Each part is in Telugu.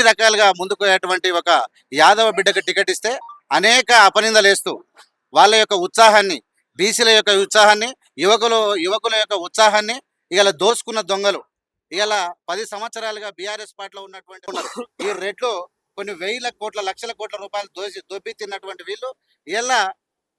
రకాలుగా ముందుకు ఒక యాదవ బిడ్డకు టికెట్ ఇస్తే అనేక అపనిందలేస్తూ వాళ్ళ యొక్క ఉత్సాహాన్ని, బీసీల యొక్క ఉత్సాహాన్ని, యువకుల యొక్క ఉత్సాహాన్ని ఇలా దోసుకున్న దొంగలు ఇలా 10 సంవత్సరాలుగా బీఆర్ఎస్ పార్టీలో ఉన్నటువంటి ఉన్నారు. ఈ రెడ్లు కొన్ని వేల కోట్ల లక్షల కోట్ల రూపాయలు దొబ్బి తిన్నటువంటి వీళ్ళు ఇలా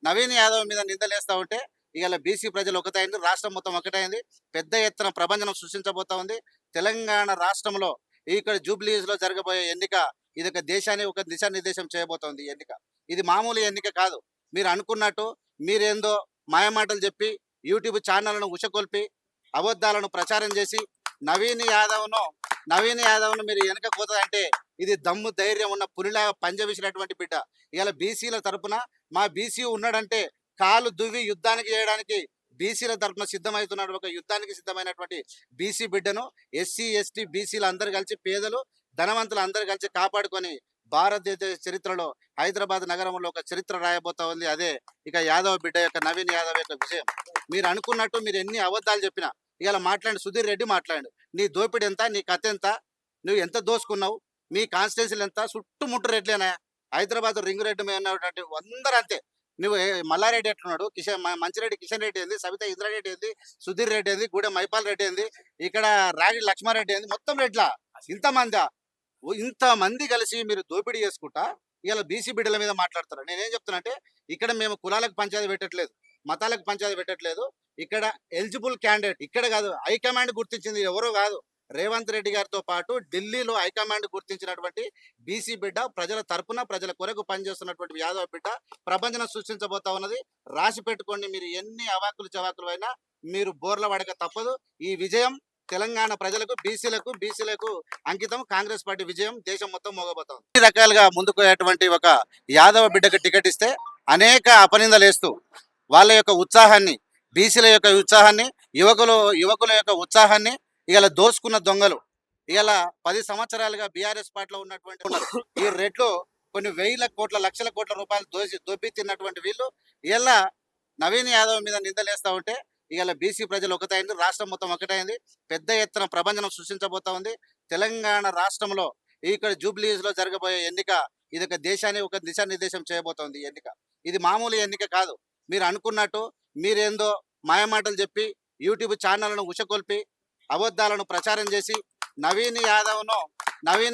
నవీన్ యాదవ్ మీద నిందలేస్తా ఉంటే ఇలా బీసీ ప్రజలు ఒకటైంది, రాష్ట్రం మొత్తం ఒకటైంది, పెద్ద ఎత్తున ప్రభంజనం సృష్టించబోతా ఉంది. తెలంగాణ రాష్ట్రంలో ఇక్కడ జూబ్లీస్ లో జరగబోయే ఎన్నిక ఇది ఒక దేశాన్ని ఒక దిశానిర్దేశం చేయబోతోంది. ఎన్నిక ఇది మామూలు ఎన్నిక కాదు. మీరు అనుకున్నట్టు మీరేందో మాయమాటలు చెప్పి యూట్యూబ్ ఛానళ్లను ఉషకొల్పి అబద్ధాలను ప్రచారం చేసి నవీన్ యాదవ్ను నవీన్ యాదవ్ను మీరు వెనక పోతుందంటే ఇది దమ్ము ధైర్యం ఉన్న పులిలా పంజవిసినటువంటి బిడ్డ. ఇలా బీసీల తరపున మా బీసీ ఉన్నాడంటే కాలు దువ్వి యుద్ధానికి చేయడానికి బీసీల తరపున సిద్ధమవుతున్నాడు. ఒక యుద్ధానికి సిద్ధమైనటువంటి బీసీ బిడ్డను ఎస్సీ ఎస్టీ బీసీలు అందరు కలిసి, పేదలు ధనవంతులు అందరు కలిసి కాపాడుకొని భారతదేశ చరిత్రలో హైదరాబాద్ నగరంలో ఒక చరిత్ర రాయబోతా ఉంది. అదే ఇక యాదవ్ బిడ్డ యొక్క నవీన్ యాదవ్ యొక్క విషయం. మీరు అనుకున్నట్టు మీరు ఎన్ని అబద్ధాలు చెప్పినా ఇలా మాట్లాడి సుధీర్ రెడ్డి మాట్లాడు, నీ దోపిడి ఎంత, నీ కథ ఎంత, నువ్వు ఎంత దోసుకున్నావు, మీ కాన్స్టిట్యున్సీలు ఎంత, చుట్టుముట్టు రెడ్లేనా, హైదరాబాద్ రింగ్ రెడ్డి మీద ఉన్నటువంటి అందరూ అంతే. నువ్వు మల్లారెడ్డి ఎట్లున్నాడు, మంచిరెడ్డి కిషన్ రెడ్డి ఏంది, సవిత ఇంద్రారెడ్డి ఏంది, సుధీర్ రెడ్డి ఏంది, గూడెం మైపాల్ రెడ్డి ఏంది, ఇక్కడ రాగి లక్ష్మారెడ్డి ఏంది, మొత్తం రెడ్లా ఇంతమంది ఇంతమంది కలిసి మీరు దోపిడీ చేసుకుంటా ఇలా బీసీ బిడ్డల మీద మాట్లాడతారు. నేనేం చెప్తున్నా ఇక్కడ మేము కులాలకు పంచాయతీ పెట్టట్లేదు, మతాలకు పంచాయతీ పెట్టట్లేదు. ఇక్కడ ఎలిజిబుల్ క్యాండిడేట్ ఇక్కడ కాదు, హైకమాండ్ గుర్తించింది ఎవరో కాదు, రేవంత్ రెడ్డి గారితో పాటు ఢిల్లీలో హైకమాండ్ గుర్తించినటువంటి బీసీ బిడ్డ, ప్రజల తరపున ప్రజల కొరకు పనిచేస్తున్నటువంటి యాదవ్ బిడ్డ ప్రపంచం సృష్టించబోతా ఉన్నది. రాసి పెట్టుకోండి. మీరు ఎన్ని అవాకులు చవాకులు అయినా మీరు బోర్ల పడక తప్పదు. ఈ విజయం తెలంగాణ ప్రజలకు, బీసీలకు అంకితం. కాంగ్రెస్ పార్టీ విజయం దేశం మొత్తం మోగబోతాం. ఈ రకాలుగా ముందుకు ఒక యాదవ బిడ్డకు టికెట్ ఇస్తే అనేక అపనిందలేస్తూ వాళ్ళ యొక్క ఉత్సాహాన్ని, బీసీల యొక్క ఉత్సాహాన్ని, యువకుల యొక్క ఉత్సాహాన్ని ఇలా దోసుకున్న దొంగలు ఇలా 10 సంవత్సరాలుగా బీఆర్ఎస్ పార్టీలో ఉన్నటువంటి ఉన్నారు. ఈ రెడ్లు కొన్ని వేల కోట్ల లక్షల కోట్ల రూపాయలు దొబ్బి తిన్నటువంటి వీళ్ళు ఇలా నవీన్ యాదవ్ మీద నిందలేస్తా ఉంటే ఇలా బీసీ ప్రజలు ఒకటైంది, రాష్ట్రం మొత్తం ఒకటైంది, పెద్ద ఎత్తున ప్రభంజనం సృష్టించబోతా ఉంది. తెలంగాణ రాష్ట్రంలో ఇక్కడ జూబ్లీస్ లో జరగబోయే ఎన్నిక ఇది ఒక దేశాన్ని ఒక దిశానిర్దేశం చేయబోతోంది. ఎన్నిక ఇది మామూలు ఎన్నిక కాదు. మీరు అనుకున్నట్టు మీరేందో మాయమాటలు చెప్పి యూట్యూబ్ ఛానళ్లను ఉషకొల్పి అబద్ధాలను ప్రచారం చేసి నవీన్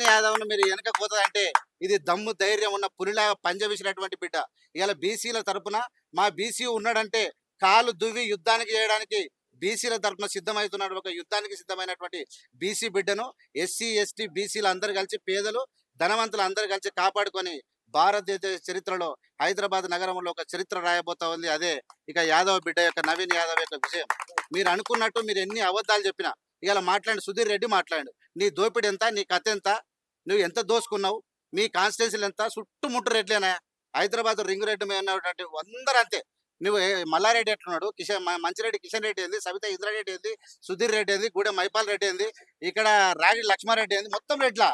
యాదవ్ను మీరు వెనక పోతుందంటే ఇది దమ్ము ధైర్యం ఉన్న పులిలా పంజవిసినటువంటి బిడ్డ. ఇలా బీసీల తరపున మా బీసీ ఉన్నాడంటే కాలు దువ్వి యుద్ధానికి చేయడానికి బీసీల తరపున సిద్ధమవుతున్నాడు. ఒక యుద్ధానికి సిద్ధమైనటువంటి బీసీ బిడ్డను ఎస్సీ ఎస్టీ బీసీలు అందరు కలిసి, పేదలు ధనవంతులు అందరు కలిసి కాపాడుకొని భారతదేశ చరిత్రలో హైదరాబాద్ నగరంలో ఒక చరిత్ర రాయబోతా ఉంది. అదే ఇక యాదవ్ బిడ్డ యొక్క నవీన్ యాదవ్ యొక్క విషయం. మీరు అనుకున్నట్టు మీరు ఎన్ని అబద్ధాలు చెప్పినా ఇలా మాట్లాడి సుధీర్ రెడ్డి మాట్లాడు, నీ దోపిడి ఎంత, నీ కథ ఎంత, నువ్వు ఎంత దోసుకున్నావు, మీ కాన్స్టిట్యున్సీలు ఎంత, చుట్టుముట్టు రెడ్లేనా, హైదరాబాద్ రింగ్ రెడ్డి మీద ఉన్నటువంటి అందరూ అంతే. నువ్వు మల్లారెడ్డి ఎట్లున్నాడు, మంచిరెడ్డి కిషన్ రెడ్డి ఏంది, సవిత ఇంద్రారెడ్డి ఏంది, సుధీర్ రెడ్డి ఏంది, గూడెం మైపాల్ రెడ్డి ఏంది, ఇక్కడ రాగి లక్ష్మారెడ్డి ఏంది, మొత్తం రెడ్లా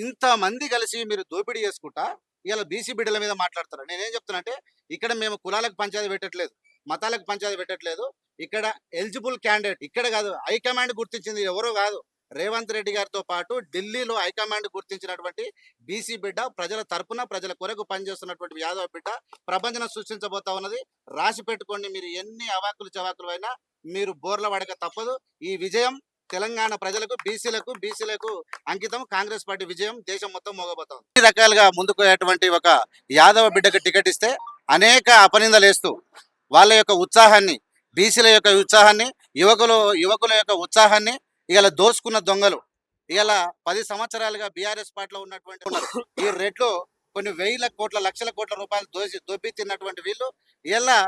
ఇంతమంది కలిసి మీరు దోపిడీ చేసుకుంటా ఇలా బీసీ బిడ్డల మీద మాట్లాడతారు. నేనేం చెప్తున్నా ఇక్కడ మేము కులాలకు పంచాయతీ పెట్టట్లేదు, మతాలకు పంచాయతీ పెట్టట్లేదు. ఇక్కడ ఎలిజిబుల్ క్యాండిడేట్ ఇక్కడ కాదు, హైకమాండ్ గుర్తించింది ఎవరో కాదు, రేవంత్ రెడ్డి గారితో పాటు ఢిల్లీలో హైకమాండ్ గుర్తించినటువంటి బీసీ బిడ్డ, ప్రజల తరపున ప్రజల కొరకు పనిచేస్తున్నటువంటి యాదవ్ బిడ్డ ప్రపంచం సృష్టించబోతా ఉన్నది. రాసి పెట్టుకోండి. మీరు ఎన్ని అవాకులు చవాకులు అయినా మీరు బోర్ల పడక తప్పదు. ఈ విజయం తెలంగాణ ప్రజలకు, బీసీలకు అంకితం. కాంగ్రెస్ పార్టీ విజయం దేశం మొత్తం మోగబోతాం. ఈ రకాలుగా ముందుకు ఒక యాదవ బిడ్డకు టికెట్ ఇస్తే అనేక అపనిందలేస్తూ వాళ్ళ యొక్క ఉత్సాహాన్ని, బీసీల యొక్క ఉత్సాహాన్ని, యువకుల యొక్క ఉత్సాహాన్ని ఇలా దోసుకున్న దొంగలు ఇలా 10 సంవత్సరాలుగా బీఆర్ఎస్ పార్టీలో ఉన్నటువంటి ఉన్నారు. ఈ రెడ్లు కొన్ని వేల కోట్ల లక్షల కోట్ల రూపాయలు దొబ్బి తిన్నటువంటి వీళ్ళు ఇలా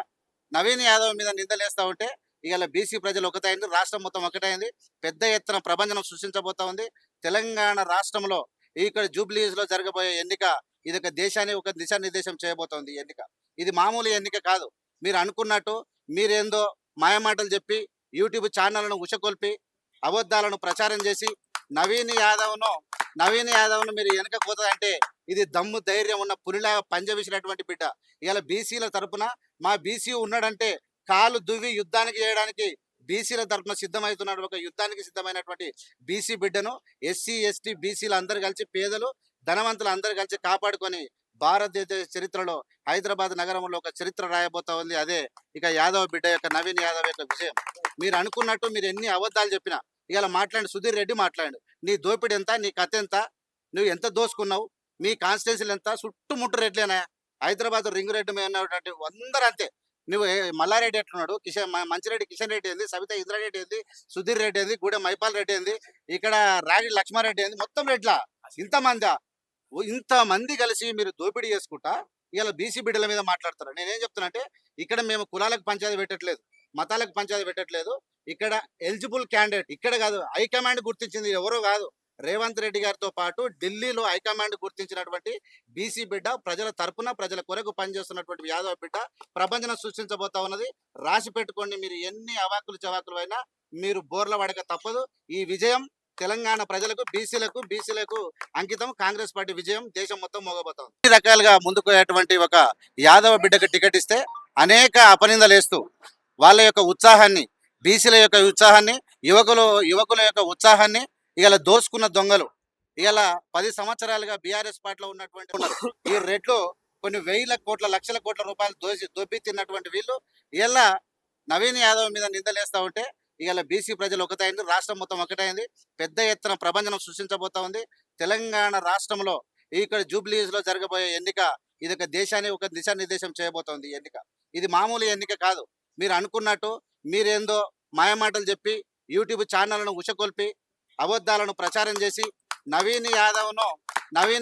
నవీన్ యాదవ్ మీద నిందలేస్తా ఉంటే ఇలా బీసీ ప్రజలు ఒకటైంది, రాష్ట్రం మొత్తం ఒకటైంది, పెద్ద ఎత్తున ప్రభంజనం సృష్టించబోతా ఉంది. తెలంగాణ రాష్ట్రంలో ఇక్కడ జూబ్లీస్ లో జరగబోయే ఎన్నిక ఇది ఒక దేశాన్ని ఒక దిశానిర్దేశం చేయబోతోంది. ఎన్నిక ఇది మామూలు ఎన్నిక కాదు. మీరు అనుకున్నట్టు మీరేందో మాయమాటలు చెప్పి యూట్యూబ్ ఛానళ్లను ఉషకొల్పి అబద్ధాలను ప్రచారం చేసి నవీన్ యాదవ్ను మీరు వెనక పోతుందంటే ఇది దమ్ము ధైర్యం ఉన్న పులిలా పంజవిసినటువంటి బిడ్డ. ఇలా బీసీల తరపున మా బీసీ ఉన్నాడంటే కాలు దువ్వి యుద్ధానికి చేయడానికి బీసీల తరపున సిద్ధమవుతున్నాడు, ఒక యుద్ధానికి సిద్ధమైనటువంటి బీసీ బిడ్డను ఎస్సీ ఎస్టీ బీసీలు అందరు కలిసి, పేదలు ధనవంతులు అందరు కలిసి కాపాడుకొని భారతదేశ చరిత్రలో హైదరాబాద్ నగరంలో ఒక చరిత్ర రాయబోతా ఉంది. అదే ఇక యాదవ్ బిడ్డ యొక్క, నవీన్ యాదవ్ యొక్క విజయం. మీరు అనుకున్నట్టు మీరు ఎన్ని అబద్ధాలు చెప్పినా ఇవాళ మాట్లాడి, సుధీర్ రెడ్డి మాట్లాడు, నీ దోపిడి ఎంత, నీ కథ ఎంత, నువ్వు ఎంత దోసుకున్నావు, మీ కాన్స్టిట్యున్సీలు ఎంత, చుట్టుముట్టు రెడ్లేనా, హైదరాబాద్ రింగ్ రెడ్డి మీద ఉన్నటువంటి అందరూ అంతే. నువ్వు మల్లారెడ్డి ఎట్లున్నాడు, మంచిరెడ్డి కిషన్ రెడ్డి ఏంది, సవిత ఇంద్రారెడ్డి ఏంది, సుధీర్ రెడ్డి ఏంది, గూడెం మైపాల్ రెడ్డి ఏంది, ఇక్కడ రాగి లక్ష్మారెడ్డి ఏంది, మొత్తం రెడ్లా ఇంతమంది. ఇంతమంది కలిసి మీరు దోపిడీ చేసుకుంటా ఇలా బీసీ బిడ్డల మీద మాట్లాడతారు. నేనేం చెప్తున్నా అంటే, ఇక్కడ మేము కులాలకు పంచాయతీ పెట్టట్లేదు, మతాలకు పంచాయతీ పెట్టట్లేదు. ఇక్కడ ఎలిజిబుల్ క్యాండిడేట్ ఇక్కడ కాదు, హైకమాండ్ గుర్తించింది ఎవరో కాదు, రేవంత్ రెడ్డి గారితో పాటు ఢిల్లీలో హైకమాండ్ గుర్తించినటువంటి బీసీ బిడ్డ, ప్రజల తరపున ప్రజల కొరకు పనిచేస్తున్నటువంటి యాదవ్ బిడ్డ ప్రపంచం సృష్టించబోతా ఉన్నది. రాసి పెట్టుకోండి, మీరు ఎన్ని అవాకులు చవాకులు అయినా మీరు బోర్ల పడక తప్పదు. ఈ విజయం తెలంగాణ ప్రజలకు, బీసీలకు అంకితం. కాంగ్రెస్ పార్టీ విజయం దేశం మొత్తం మోగబోతాం. అన్ని రకాలుగా ముందుకు పోయేటువంటి ఒక యాదవ బిడ్డకు టికెట్ ఇస్తే అనేక అపనిందలు వేస్తూ వాళ్ళ యొక్క ఉత్సాహాన్ని, బీసీల యొక్క ఉత్సాహాన్ని, యువకుల యొక్క ఉత్సాహాన్ని ఇలా దోసుకున్న దొంగలు. ఇలా 10 సంవత్సరాలుగా బీఆర్ఎస్ పార్టీలో ఉన్నటువంటి ఈ రెడ్లు కొన్ని వేల కోట్ల, లక్షల కోట్ల రూపాయలు దొబ్బి తిన్నటువంటి వీళ్ళు ఇలా నవీన్ యాదవ్ మీద నిందలేస్తా ఉంటే ఇవాళ బీసీ ప్రజలు ఒకటైంది, రాష్ట్రం మొత్తం ఒకటైంది, పెద్ద ఎత్తున ప్రభంజనం సృష్టించబోతా ఉంది. తెలంగాణ రాష్ట్రంలో ఇక్కడ జూబ్లీస్ లో జరగబోయే ఎన్నిక ఇది ఒక దేశాన్ని ఒక దిశానిర్దేశం చేయబోతోంది. ఎన్నిక ఇది మామూలు ఎన్నిక కాదు. మీరు అనుకున్నట్టు మీరేందో మాయమాటలు చెప్పి యూట్యూబ్ ఛానళ్లను ఉషకొల్పి అబద్ధాలను ప్రచారం చేసి నవీన్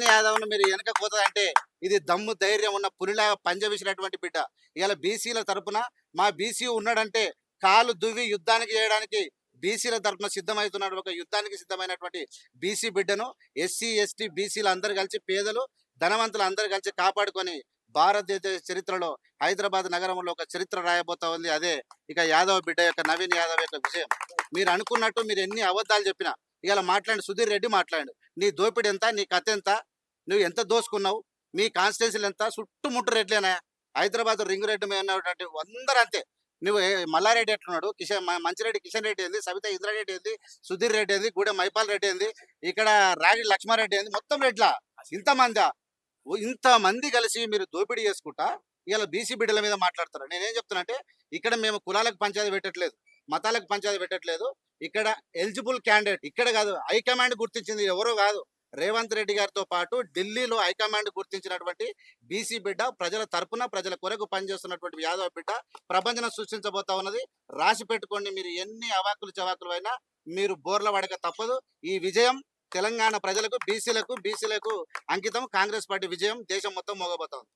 యాదవ్ను మీరు వెనక పోతుందంటే ఇది దమ్ము ధైర్యం ఉన్న పులిలా పంజవిసినటువంటి బిడ్డ. ఇవాళ బీసీల తరపున మా బీసీ ఉన్నాడంటే కాలు దువ్వి యుద్ధానికి చేయడానికి బీసీల తరపున సిద్ధమవుతున్నాడు, ఒక యుద్ధానికి సిద్ధమైనటువంటి బీసీ బిడ్డను ఎస్సీ ఎస్టీ బీసీలు అందరు కలిసి, పేదలు ధనవంతులు అందరు కలిసి కాపాడుకొని భారతదేశ చరిత్రలో హైదరాబాద్ నగరంలో ఒక చరిత్ర రాయబోతా ఉంది. అదే ఇక యాదవ్ బిడ్డ యొక్క, నవీన్ యాదవ్ యొక్క విజయం. మీరు అనుకున్నట్టు మీరు ఎన్ని అబద్ధాలు చెప్పినా ఇవాళ మాట్లాడి, సుధీర్ రెడ్డి మాట్లాడు, నీ దోపిడి ఎంత, నీ కథ ఎంత, నువ్వు ఎంత దోసుకున్నావు, మీ కాన్స్టిట్యున్సీలు ఎంత, చుట్టుముట్టు రెడ్లేనా, హైదరాబాద్ రింగ్ రెడ్డి మీద ఉన్నటువంటి అందరూ అంతే. నువ్వు మల్లారెడ్డి ఎట్లున్నాడు, మంచిరెడ్డి కిషన్ రెడ్డి ఏంది, సవిత ఇంద్రారెడ్డి ఏంది, సుధీర్ రెడ్డి ఏంది, గూడెం మైపాల్ రెడ్డి ఏంది, ఇక్కడ రాగి లక్ష్మారెడ్డి ఏంది, మొత్తం రెడ్లా ఇంతమంది. ఇంతమంది కలిసి మీరు దోపిడీ చేసుకుంటా ఇలా బీసీ బిడ్డల మీద మాట్లాడతారు. నేనేం చెప్తున్నా అంటే, ఇక్కడ మేము కులాలకు పంచాయతీ పెట్టట్లేదు, మతాలకు పంచాయతీ పెట్టట్లేదు. ఇక్కడ ఎలిజిబుల్ క్యాండిడేట్ ఇక్కడ కాదు, హైకమాండ్ గుర్తించింది ఎవరో కాదు, రేవంత్ రెడ్డి గారితో పాటు ఢిల్లీలో హైకమాండ్ గుర్తించినటువంటి బీసీ బిడ్డ, ప్రజల తరపున ప్రజల కొరకు పనిచేస్తున్నటువంటి యాదవ్ బిడ్డ ప్రపంచం సృష్టించబోతా ఉన్నది. రాసి పెట్టుకోండి, మీరు ఎన్ని అవాకులు చవాకులు అయినా మీరు బోర్ల పడక తప్పదు. ఈ విజయం తెలంగాణ ప్రజలకు, బీసీలకు అంకితం. కాంగ్రెస్ పార్టీ విజయం దేశం మొత్తం మోగబోతా ఉంది.